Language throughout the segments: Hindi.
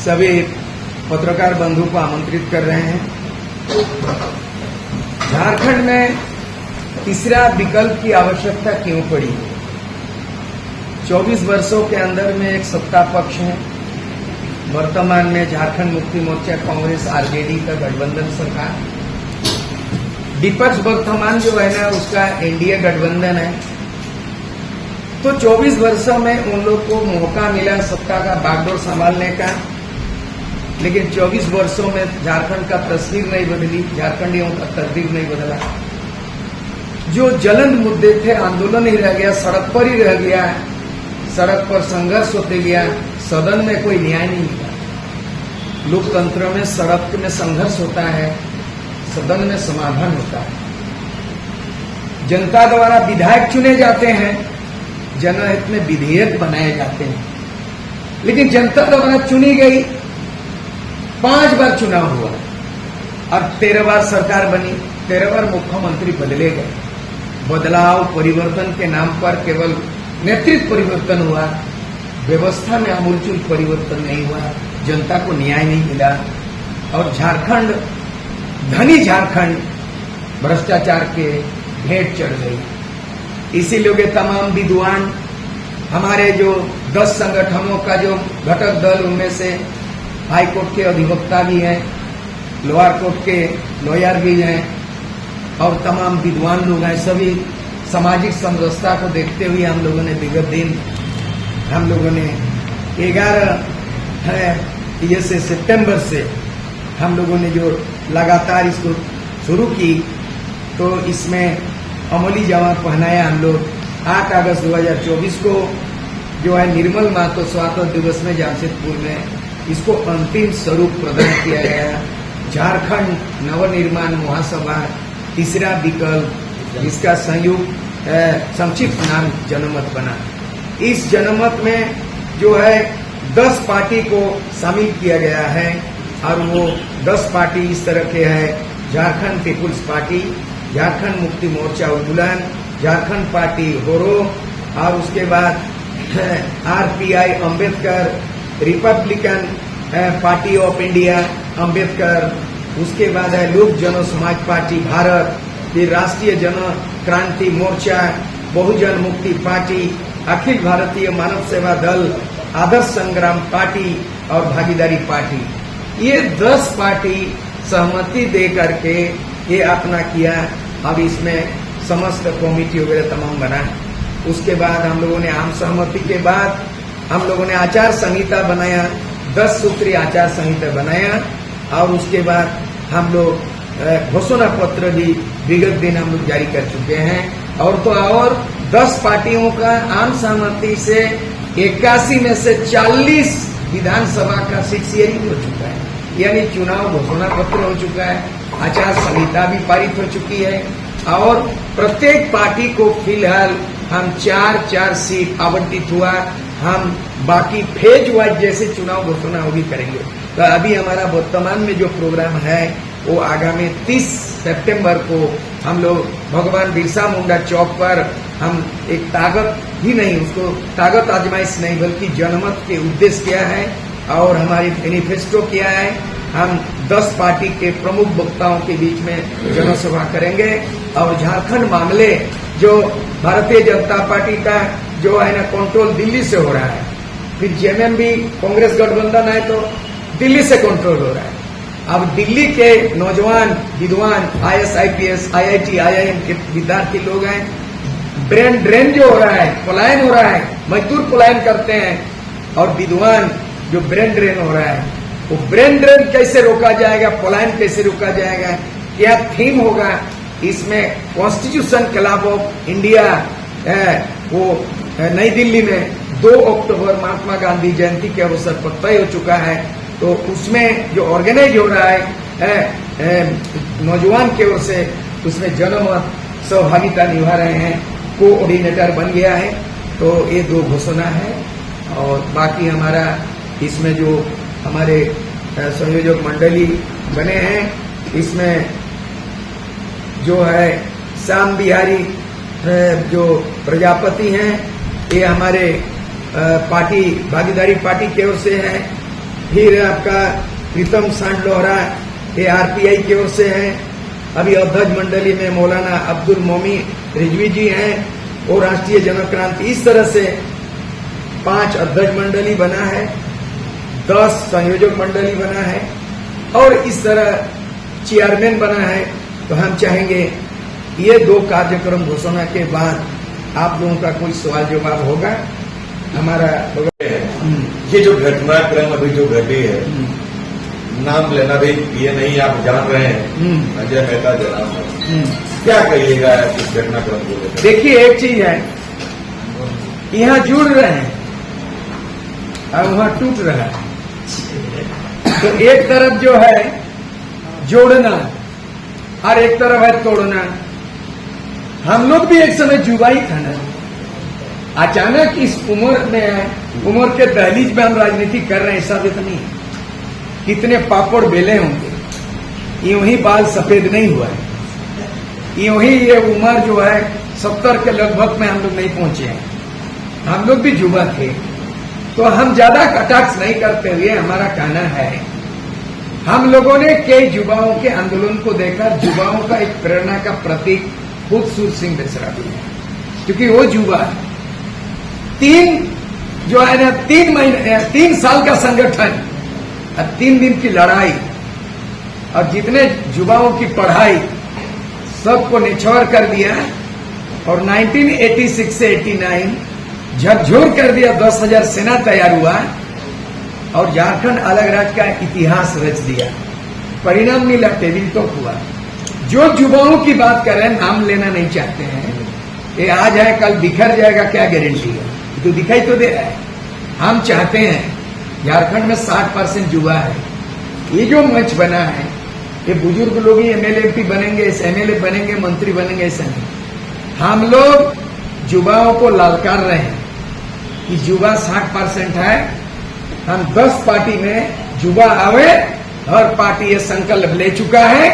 सभी पत्रकार बंधु को आमंत्रित कर रहे हैं। झारखंड में तीसरा विकल्प की आवश्यकता क्यों पड़ी? 24 वर्षों के अंदर में एक सत्ता पक्ष है, वर्तमान में झारखंड मुक्ति मोर्चा कांग्रेस आरजेडी का गठबंधन सरकार, विपक्ष वर्तमान जो है ना उसका एनडीए गठबंधन है। तो 24 वर्षों में उन लोग को मौका मिला सत्ता का बागडोर संभालने का, लेकिन 24 वर्षों में झारखंड का तस्वीर नहीं बदली, झारखंडियों का तकदीर नहीं बदला। जो ज्वलंत मुद्दे थे, आंदोलन ही रह गया, सड़क पर ही रह गया, सड़क पर संघर्ष होते गया, सदन में कोई न्याय नहीं मिला। लोकतंत्र में सड़क में संघर्ष होता है, सदन में समाधान होता है। जनता द्वारा विधायक चुने जाते हैं, जनहित में विधेयक बनाए जाते हैं, लेकिन जनता द्वारा चुनी गई 5 बार चुनाव हुआ और 13 बार सरकार बनी, 13 बार मुख्यमंत्री बदले गए। बदलाव परिवर्तन के नाम पर केवल नेतृत्व परिवर्तन हुआ, व्यवस्था में आमूलचूल परिवर्तन नहीं हुआ, जनता को न्याय नहीं मिला और झारखंड, धनी झारखंड भ्रष्टाचार के भेंट चढ़ गई। इसीलिए तमाम विद्वान, हमारे जो 10 संगठनों का जो घटक दल, उनमें से हाई कोर्ट के अधिवक्ता भी हैं, लोअर कोर्ट के लॉयर भी हैं और तमाम विद्वान लोग हैं। सभी सामाजिक समरसता को देखते हुए हम लोगों ने विगत दिन 11 सितंबर से हम लोगों ने जो लगातार इसको शुरू की, तो इसमें अमली जमा पहनाया हम लोग। 8 अगस्त 2024 को जो है निर्मल महतो स्वातंत्र दिवस में जमशेदपुर में इसको अंतिम स्वरूप प्रदान किया गया। झारखंड नवनिर्माण महासभा तीसरा विकल्प, इसका संयुक्त संक्षिप्त नाम जनमत बना। इस जनमत में जो है 10 पार्टी को शामिल किया गया है और वो 10 पार्टी इस तरह के है: झारखंड पीपुल्स पार्टी, झारखंड मुक्ति मोर्चा उन्मूलन, झारखंड पार्टी होरो, और उसके बाद RPI Ambedkar, Republican party of India Ambedkar, उसके बाद है लोक जन समाज पार्टी भारत, फिर राष्ट्रीय जन क्रांति मोर्चा, बहुजन मुक्ति पार्टी, अखिल भारतीय मानव सेवा दल, आदर्श संग्राम पार्टी और भागीदारी पार्टी। ये 10 पार्टी सहमति दे करके ये अपना किया। अब इसमें समस्त कमेटी वगैरह तमाम बना। उसके बाद हम लोगों ने आम सहमति के बाद हम लोगों ने आचार संहिता बनाया, 10 सूत्री आचार संहिता बनाया और उसके बाद हम लोग घोषणा पत्र भी विगत दिन हम लोग जारी कर चुके हैं। और तो और 10 पार्टियों का आम सहमति से 81 में से 40 विधानसभा का सीट शेयरिंग हो चुका है, यानी चुनाव घोषणा पत्र हो चुका है, आचार संहिता भी पारित हो चुकी है और प्रत्येक पार्टी को फिलहाल हम 4-4 सीट आवंटित हुआ। हम बाकी फेज वाइज जैसे चुनाव घोषणा होगी करेंगे। तो अभी हमारा वर्तमान में जो प्रोग्राम है वो आगामी 30 सितंबर को हम लोग भगवान बिरसा मुंडा चौक पर हम एक ताकत ही नहीं, उसको ताकत आजमाइश नहीं बल्कि जनमत के उद्देश्य क्या है और हमारी मैनिफेस्टो क्या है, हम 10 पार्टी के प्रमुख वक्ताओं के बीच में जनसभा करेंगे। और झारखंड मामले जो भारतीय जनता पार्टी का जो है ना कंट्रोल दिल्ली से हो रहा है, फिर जेएमएम भी कांग्रेस गठबंधन है तो दिल्ली से कंट्रोल हो रहा है। अब दिल्ली के नौजवान विद्वान IAS IPS IIT IIM के विद्यार्थी लोग हैं, ब्रेन ड्रेन जो हो रहा है, पलायन हो रहा है, मजदूर पलायन करते हैं और विद्वान जो ब्रेन ड्रेन हो रहा है, वो ब्रेन ड्रेन कैसे रोका जाएगा, पलायन कैसे रोका जाएगा, क्या थीम होगा इसमें? कॉन्स्टिट्यूशन क्लब ऑफ इंडिया वो नई दिल्ली में 2 अक्टूबर महात्मा गांधी जयंती के अवसर पर तय हो चुका है। तो उसमें जो ऑर्गेनाइज हो रहा है नौजवान की ओर से, उसमें जनमत सहभागिता निभा रहे हैं, कोऑर्डिनेटर बन गया है। तो ये 2 घोषणा है और बाकी हमारा इसमें जो हमारे संयोजक मंडली बने हैं, इसमें जो है श्याम बिहारी जो प्रजापति हैं, ये हमारे पार्टी भागीदारी पार्टी की ओर से हैं। फिर आपका प्रीतम सांड लोहरा, ये आरपीआई की ओर से हैं। अभी अध्यक्ष मंडली में मौलाना अब्दुल मोमी रिजवी जी हैं और राष्ट्रीय जनक्रांति। इस तरह से 5 अध्यक्ष मंडली बना है, 10 संयोजक मंडली बना है और इस तरह चेयरमैन बना है। तो हम चाहेंगे ये 2 कार्यक्रम घोषणा के बाद आप लोगों का कोई सवाल जवाब होगा। हमारा ये जो घटनाक्रम अभी जो घटी है, नाम लेना भी ये नहीं, आप जान रहे हैं अजय मेहता जनाब, क्या कहिएगा इस घटनाक्रम को लेकर? देखिए, एक चीज है, यहाँ जुड़ रहे हैं और वहां टूट रहा है। तो एक तरफ जो है जोड़ना और एक तरफ है तोड़ना। हम लोग भी एक समय जुआ ही था ना। अचानक इस उम्र में, उम्र के दहलीज में हम राजनीति कर रहे हैं, ऐसा भी तो नहीं है। कितने पापड़ बेले होंगे, यूं ही बाल सफेद नहीं हुआ है, यूं ही ये उम्र जो है 70 के लगभग में हम लोग नहीं पहुंचे हैं। हम लोग भी युवा थे। तो हम ज्यादा कटाक्ष नहीं करते हुए हमारा कहना है, हम लोगों ने कई युवाओं के आंदोलन को देखा। युवाओं का एक प्रेरणा का प्रतीक खुद सूर सिंह बेसरा भी है, क्योंकि वो युवा 3 साल का संगठन और 3 दिन की लड़ाई और जितने युवाओं की पढ़ाई सबको निछोड़ कर दिया और 1986 से 89 झकझोर कर दिया। 10,000 सेना तैयार हुआ और झारखंड अलग राज्य का इतिहास रच दिया। परिणाम मिला, टेबल टॉप हुआ। जो युवाओं की बात कर रहे हैं, नाम लेना नहीं चाहते हैं, ये आज है कल बिखर जाएगा, क्या गारंटी है? तो दिखाई तो दे रहा है। हम चाहते हैं, झारखंड में 60% युवा है। ये जो मंच बना है, ये बुजुर्ग लोग ही एमएलए बनेंगे, एमएलए बनेंगे, मंत्री बनेंगे, ऐसा नहीं। हम लोग युवाओं को ललकार रहे हैं कि युवा 60% है। हम 10 पार्टी में युवा आवे, हर पार्टी ये संकल्प ले चुका है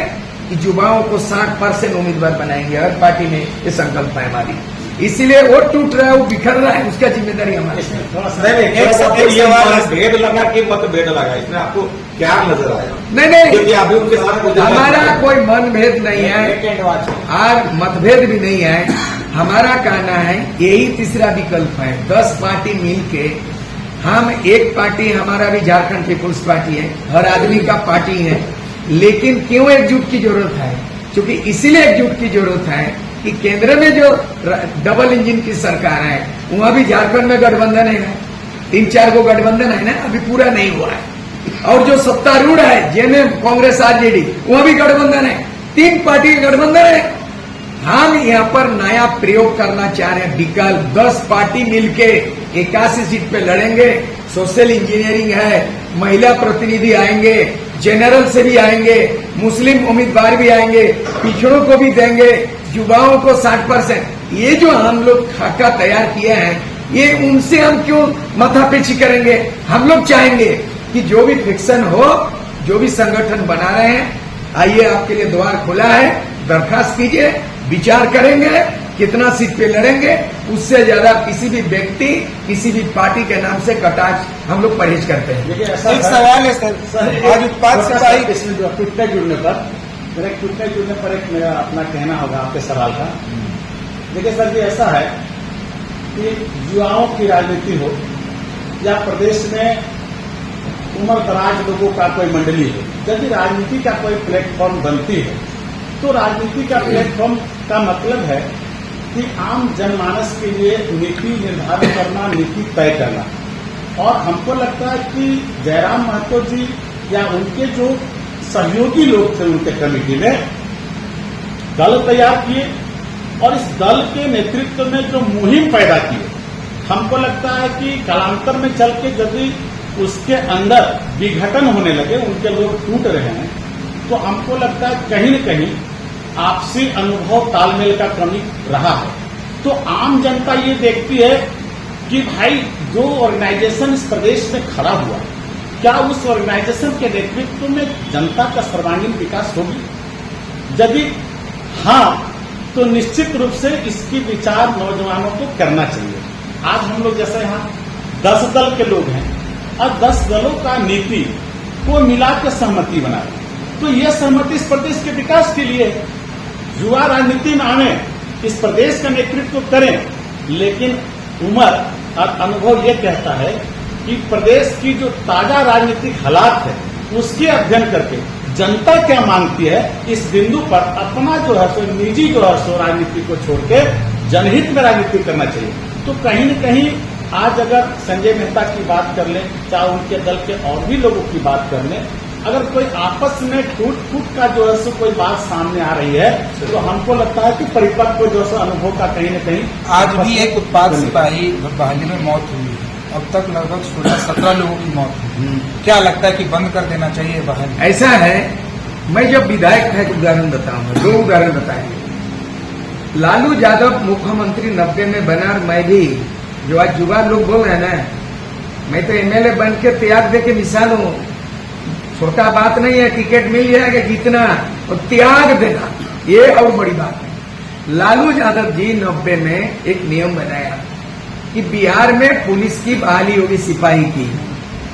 कि युवाओं को 60% उम्मीदवार बनाएंगे। हर पार्टी में ये संकल्प है हमारी। इसीलिए वो टूट रहा है, वो बिखर रहा है, उसका जिम्मेदारी हमारी। भेद लगा कि मतभेद लगा, इसमें आपको क्या नजर आया? नहीं, क्योंकि अभी उनके साथ हमारा कोई मनभेद नहीं है और मतभेद भी नहीं है। हमारा कहना है यही तीसरा विकल्प है। 10 पार्टी मिलके हम एक पार्टी, हमारा भी झारखंड पीपुल्स पार्टी है, हर आदमी का पार्टी है। लेकिन क्यों एकजुट की जरूरत है? क्योंकि इसीलिए एकजुट की जरूरत है कि केंद्र में जो डबल इंजन की सरकार है, वहां भी झारखंड में गठबंधन है, 3-4 गो गठबंधन है ना, अभी पूरा नहीं हुआ है। और जो सत्तारूढ़ है, जेएमएम, कांग्रेस, आरजेडी, वहां भी गठबंधन है। 3 पार्टी का गठबंधन है। हम यहाँ पर नया प्रयोग करना चाह रहे हैं, विकल्प। 10 पार्टी मिलके 81 सीट पे लड़ेंगे। सोशल इंजीनियरिंग है, महिला प्रतिनिधि आएंगे, जनरल से भी आएंगे, मुस्लिम उम्मीदवार भी आएंगे, पिछड़ों को भी देंगे, युवाओं को 60%। ये जो हम लोग खाका तैयार किया है, ये उनसे हम क्यों माथापेची करेंगे? हम लोग चाहेंगे कि जो भी फिक्सन हो, जो भी संगठन बना रहे हैं, आइए, आपके लिए द्वार खुला है, दरखास्त कीजिए, विचार करेंगे कितना सीट पे लड़ेंगे। उससे ज्यादा किसी भी व्यक्ति, किसी भी पार्टी के नाम से कटाक्ष हम लोग परहेज करते हैं। एक सवाल है सर, आज उत्पाद सिपाही टूटने जुड़ने पर एक मेरा अपना कहना होगा आपके सवाल का। देखिए सर, ये ऐसा है कि युवाओं की राजनीति हो या प्रदेश में उम्र दराज लोगों का कोई मंडली हो, यदि राजनीति का कोई प्लेटफॉर्म बनती है, तो राजनीति का प्लेटफॉर्म का मतलब है कि आम जनमानस के लिए नीति निर्धारण करना, नीति तय करना। और हमको लगता है कि जयराम महतो जी या उनके जो सहयोगी लोग थे उनके कमेटी में दल तैयार किए और इस दल के नेतृत्व में जो मुहिम पैदा की, हमको लगता है कि कालांतर में चल के यदि उसके अंदर विघटन होने लगे, उनके लोग टूट रहे हैं, तो हमको लगता है कहीं न कहीं आपसी अनुभव तालमेल का कमी रहा है। तो आम जनता ये देखती है कि भाई जो ऑर्गेनाइजेशन इस प्रदेश में खड़ा हुआ, क्या उस ऑर्गेनाइजेशन के नेतृत्व में जनता का सर्वांगीण विकास होगी? यदि हाँ, तो निश्चित रूप से इसकी विचार नौजवानों को करना चाहिए। आज हम लोग जैसे यहाँ 10 दल के लोग हैं और 10 दलों का नीति को मिला के सहमति बनाए। तो ये सहमति इस प्रदेश के विकास के लिए, युवा राजनीति में आने, इस प्रदेश का नेतृत्व करें, लेकिन उम्र और अनुभव ये कहता है कि प्रदेश की जो ताजा राजनीतिक हालात है उसके अध्ययन करके जनता क्या मांगती है, इस बिंदु पर अपना जो है सो निजी जो है सो राजनीति को छोड़ के जनहित में राजनीति करना चाहिए। तो कहीं न कहीं आज अगर संजय मेहता की बात कर लें, चाहे उनके दल के और भी लोगों की बात कर लें, अगर कोई आपस में टूट का जो है सो कोई बात सामने आ रही है तो हमको लगता है कि परिपक्व जो है अनुभव का कहीं न कहीं। आज भी एक उत्पाद सिपाही बहाली में मौत हुई है, अब तक लगभग 16-17 लोगों की मौत हुई। क्या लगता है कि बंद कर देना चाहिए बहाली? ऐसा है, मैं जब विधायक था एक उदाहरण बताऊंगा, 2 उदाहरण बताएंगे। लालू यादव मुख्यमंत्री 90 में बना और मैं भी, जो आज युवा लोग बोल रहे हैं ना, मैं तो एमएलए बन के त्याग दे के मिसाल हूं। छोटा बात नहीं है, टिकट मिल जाएगा जीतना और त्याग देना, ये और बड़ी बात है। लालू यादव जी 90 में एक नियम बनाया कि बिहार में पुलिस की बहाली होगी सिपाही की,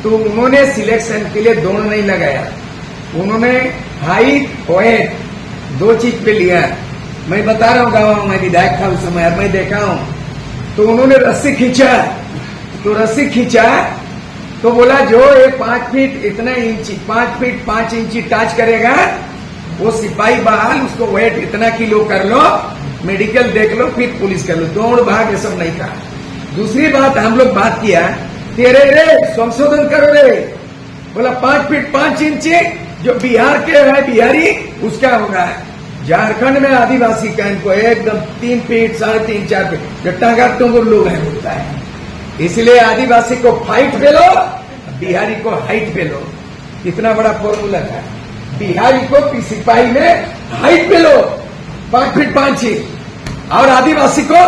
तो उन्होंने सिलेक्शन के लिए दौड़ नहीं लगाया, उन्होंने हाइट वेट 2 चीज पे लिया। मैं बता रहा हूँ गाँव में विधायक था उस समय, मैं देखा हूँ। तो उन्होंने रस्सी खींचा, तो रस्सी खींचा तो बोला जो ये 5 फीट इतना इंची 5 फीट 5 इंची टच करेगा वो सिपाही बहाल, उसको वेट इतना किलो कर लो, मेडिकल देख लो, फिर पुलिस कर लो। दौड़ भाग ये सब नहीं था। दूसरी बात हम लोग बात किया, तेरे रे संशोधन करो रे, बोला 5 फीट 5 इंची जो बिहार के है बिहारी उसका होगा। झारखंड में आदिवासी का इनको एकदम 3 फीट 3.5 4 फीट जो टांगा टोंगुर लोग हैं होता है, इसलिए आदिवासी को फाइट पे लो, बिहारी को हाइट पे लो। कितना बड़ा फॉर्मूला था। बिहारी को सिपाही में हाइट पे लो 5 फीट 5 इंच और आदिवासी को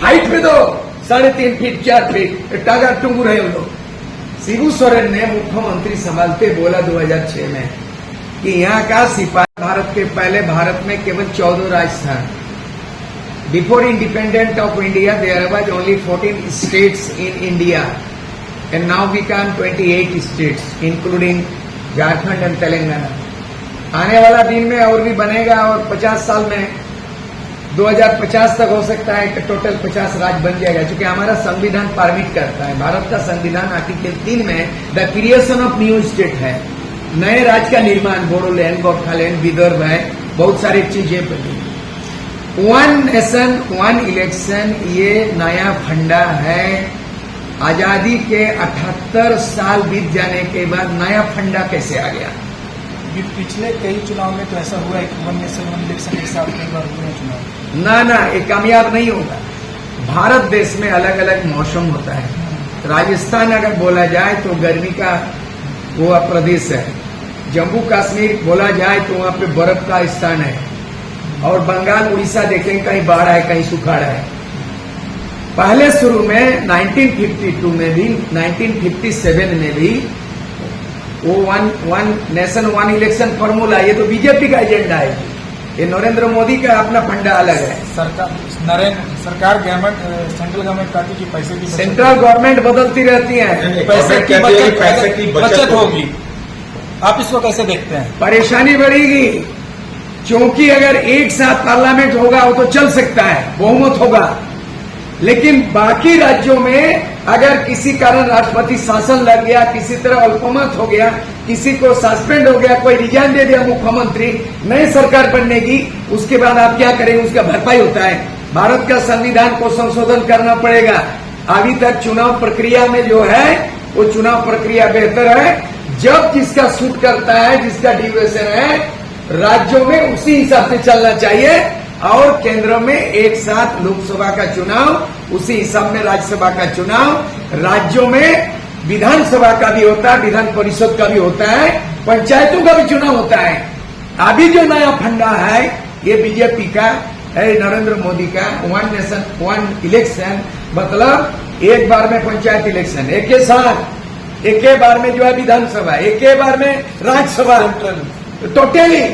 हाइट पे दो 3.5 फीट 4 फीट, टांगा टुंगुर है लोग। शिबू सोरेन ने मुख्यमंत्री संभालते बोला 2006 में कि यहाँ का सिपाही, भारत के पहले भारत में केवल 14 राज्य था। Before independence of India, there was only 14 states in India, and now become 28 states, including Jharkhand and Telangana. आने वाला दिन में और भी बनेगा और 50 साल में 2050 तक हो सकता है कि टोटल 50 राज्य बन जाएगा, क्योंकि हमारा संविधान परमिट करता है। भारत का संविधान आर्टिकल 3 में the creation of new state है, नए राज्य का निर्माण, बोडोलैंड, गोरखालैंड, विदर्भ है, बहुत सारी चीजें बनी। 1 नेशन 1 इलेक्शन ये नया फंडा है। आजादी के 78 साल बीत जाने के बाद नया फंडा कैसे आ गया? ये पिछले कई चुनाव में तो ऐसा हुआ है कि 1 नेशन 1 इलेक्शन के साथ कई बार हुए चुनाव। ना ये कामयाब नहीं होगा। भारत देश में अलग अलग मौसम होता है। राजस्थान अगर बोला जाए तो गर्मी का वो प्रदेश है, जम्मू कश्मीर बोला जाए तो वहां पे बर्फ का स्थान है, और बंगाल उड़ीसा देखेंगे कहीं बाढ़ है कहीं सुखाड़ है। पहले शुरू में 1952 में भी 1957 में भी वो वन नेशन 1 इलेक्शन फॉर्मूला, ये तो बीजेपी का एजेंडा है, ये नरेंद्र मोदी का अपना फंडा अलग है। सरकार गवर्नमेंट सेंट्रल गवर्नमेंट पार्टी की पैसे की सेंट्रल गवर्नमेंट बदलती रहती है, पैसे की बचत होगी। आप इसको कैसे देखते हैं? परेशानी बढ़ेगी, क्योंकि अगर एक साथ पार्लियामेंट होगा वो तो चल सकता है, बहुमत होगा, लेकिन बाकी राज्यों में अगर किसी कारण राष्ट्रपति शासन लग गया, किसी तरह अल्पमत हो गया, किसी को सस्पेंड हो गया, कोई रिजाइन दे दिया मुख्यमंत्री, नई सरकार बनने की, उसके बाद आप क्या करेंगे? उसका भरपाई होता है। भारत का संविधान को संशोधन करना पड़ेगा। अभी तक चुनाव प्रक्रिया में जो है वो चुनाव प्रक्रिया बेहतर है, जब जिसका सूट करता है, जिसका ड्यूरेशन है, राज्यों में उसी हिसाब से चलना चाहिए, और केंद्र में एक साथ लोकसभा का चुनाव, उसी हिसाब में राज्यसभा का चुनाव, राज्यों में विधानसभा का भी होता है, विधान परिषद का भी होता है, पंचायतों का भी चुनाव होता है। अभी जो नया फंडा है ये बीजेपी का है, नरेंद्र मोदी का 1 नेशन 1 इलेक्शन, मतलब एक बार में पंचायत इलेक्शन, एक के साथ, एक के बार में जो है विधानसभा, एक के बार में राज्यसभा, टोटली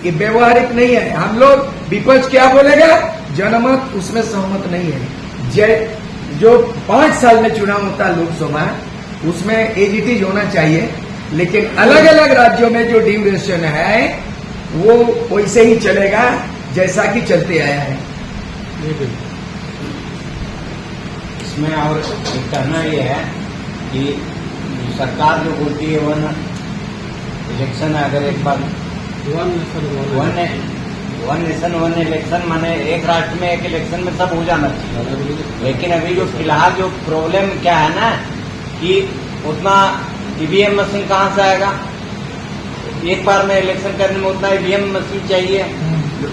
ये व्यवहारिक नहीं है। हम लोग विपक्ष क्या बोलेगा? जनमत उसमें सहमत नहीं है। जो 5 साल में चुनाव होता है लोकसभा, उसमें एजिटीज होना चाहिए, लेकिन अलग अलग राज्यों में जो ड्यूरेशन है वो वैसे ही चलेगा जैसा कि चलते आया है। इसमें और कहना ये है कि सरकार जो बोलती है वन इलेक्शन, अगर एक बार वन नेशन वन इलेक्शन माने एक राष्ट्र में एक इलेक्शन में सब हो जाना चाहिए, लेकिन अभी जो फिलहाल जो प्रॉब्लम क्या है ना कि उतना ईवीएम मशीन कहाँ से आएगा? एक बार में इलेक्शन करने में उतना ईवीएम मशीन चाहिए,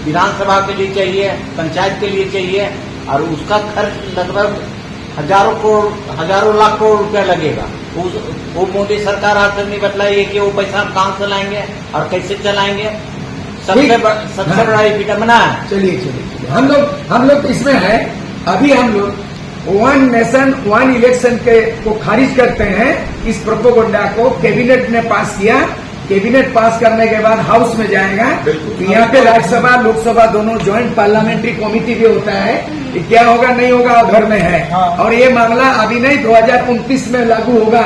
विधानसभा के लिए चाहिए, पंचायत के लिए चाहिए, और उसका खर्च लगभग हजारों लाख करोड़ रुपया लगेगा। वो मोदी सरकार आज तक नहीं बतलाई है कि वो पैसा कहाँ से लाएंगे और कैसे चलाएंगे। सबसे बड़ा विडम्बना है। चलिए हम लोग इसमें है, अभी हम लोग वन नेशन वन इलेक्शन के को खारिज करते हैं। इस प्रोपोगंडा को कैबिनेट ने पास किया, कैबिनेट पास करने के बाद हाउस में जाएगा, तो यहाँ पे राज्यसभा लोकसभा दोनों ज्वाइंट पार्लियामेंट्री कमेटी भी होता है, कि क्या होगा नहीं होगा घर में है। और ये मामला अभी नहीं 2029 में लागू होगा,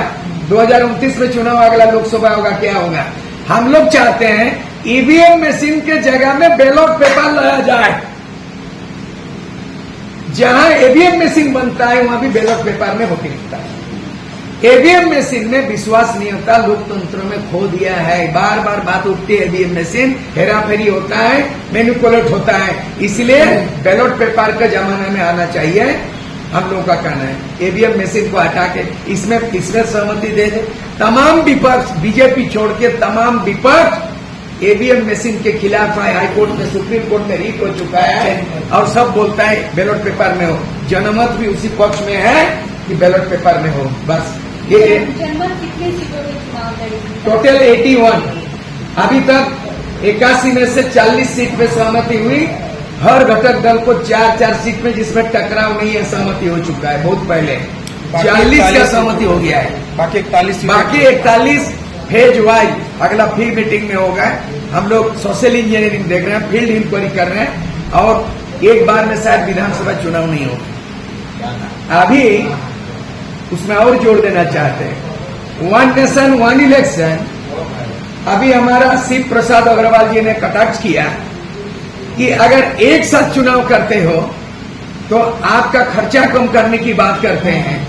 2029 में चुनाव अगला लोकसभा होगा, क्या होगा। हम लोग चाहते हैं ईवीएम मशीन के जगह में बैलेट पेपर लाया जाए, जहां ईवीएम मशीन बनता है वहां भी बैलेट पेपर में वोटिंग होता है। ईवीएम मशीन में विश्वास नहीं होता, लोकतंत्र में खो दिया है, बार बार बात उठती है ईवीएम मशीन, हेराफेरी होता है, मैनिपुलेट होता है, इसलिए बैलेट पेपर के जमाने में आना चाहिए। हम लोगों का कहना है ईवीएम मशीन को हटा के इसमें सहमति दे दे। तमाम विपक्ष बीजेपी छोड़ के तमाम विपक्ष ईवीएम मशीन के खिलाफ है, हाईकोर्ट में सुप्रीम कोर्ट में रीट हो चुका है, और सब बोलता है बैलेट पेपर में हो। जनमत भी उसी पक्ष में है कि बैलेट पेपर में हो। बस ये जनमत कितनी सीटों के चुनाव लड़ेगी? टोटल 81, अभी तक 81 में से 40 सीट पे सहमति हुई। हर घटक दल को 4 सीट में जिसमें टकराव नहीं है सहमति हो चुका है बहुत पहले, 40 का सहमति हो गया है, बाकी 41 फेज वाइज अगला फिर मीटिंग में होगा। हम लोग सोशल इंजीनियरिंग देख रहे हैं, फील्ड इंक्वायरी कर रहे हैं, और एक बार में शायद विधानसभा चुनाव नहीं होगा। अभी उसमें और जोड़ देना चाहते हैं वन नेशन वन इलेक्शन। अभी हमारा शिव प्रसाद अग्रवाल जी ने कटाक्ष किया कि अगर एक साथ चुनाव करते हो तो आपका खर्चा कम करने की बात करते हैं।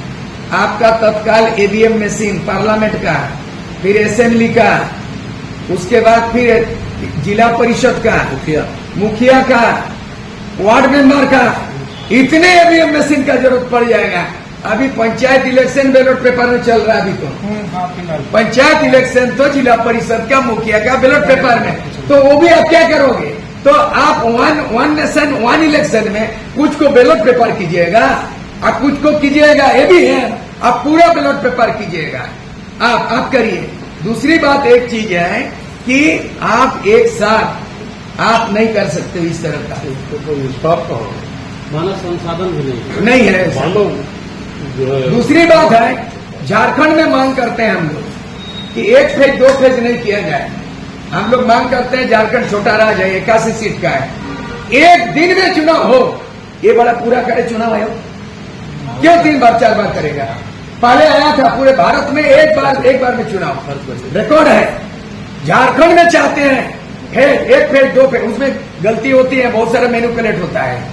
आपका तत्काल ईवीएम मशीन पार्लियामेंट का, फिर असेंबली का, उसके बाद फिर जिला परिषद का, मुखिया का, वार्ड मेंबर का, इतने ईवीएम मशीन का जरूरत पड़ जाएगा। अभी पंचायत इलेक्शन बैलेट पेपर में चल रहा है, अभी तो पंचायत इलेक्शन तो जिला परिषद का, मुखिया का बैलेट पेपर में, तो वो भी आप क्या करोगे? तो आप वन नेशन वन इलेक्शन में कुछ को बैलेट पेपर कीजिएगा और कुछ को कीजिएगा, ये भी है, आप पूरा बैलेट पेपर कीजिएगा, आप करिए। दूसरी बात एक चीज है कि आप एक साथ आप नहीं कर सकते इस तरह का, स्टॉप का मानव संसाधन भी नहीं है। दूसरी बात है झारखंड में मांग करते हैं हम लोग कि 1 फेज 2 फेज नहीं किया जाए। हम लोग मांग करते हैं, झारखंड छोटा राज्य है, 81 सीट का है, एक दिन में चुनाव हो, ये बड़ा पूरा करे चुनाव है, क्यों 3 बार 4 बार करेगा? पहले आया था पूरे भारत में एक बार में चुनाव, रिकॉर्ड है। झारखंड में चाहते हैं 1 फेज 2 फेज, उसमें गलती होती है, बहुत सारा मैनिपुलेट होता है।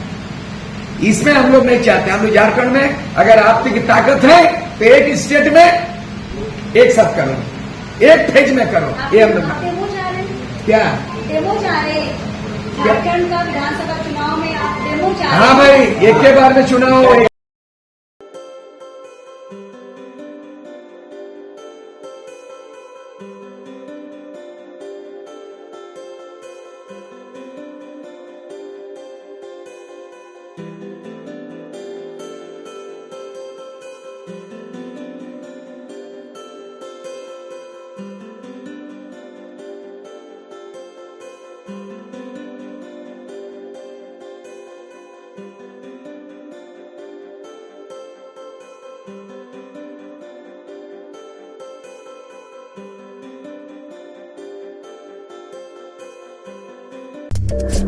इसमें हम लोग नहीं चाहते। हम लोग झारखंड में अगर आपकी ताकत है तो एक स्टेट में एक साथ करो, एक फेज में करो, ये हम लोग डेमो जा रहे हैं, क्या डेमो जा रहे हैं झारखंड का विधानसभा चुनाव में आप डेमो जा रहे हैं? हाँ भाई, एक के बार में चुनाव हो।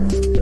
you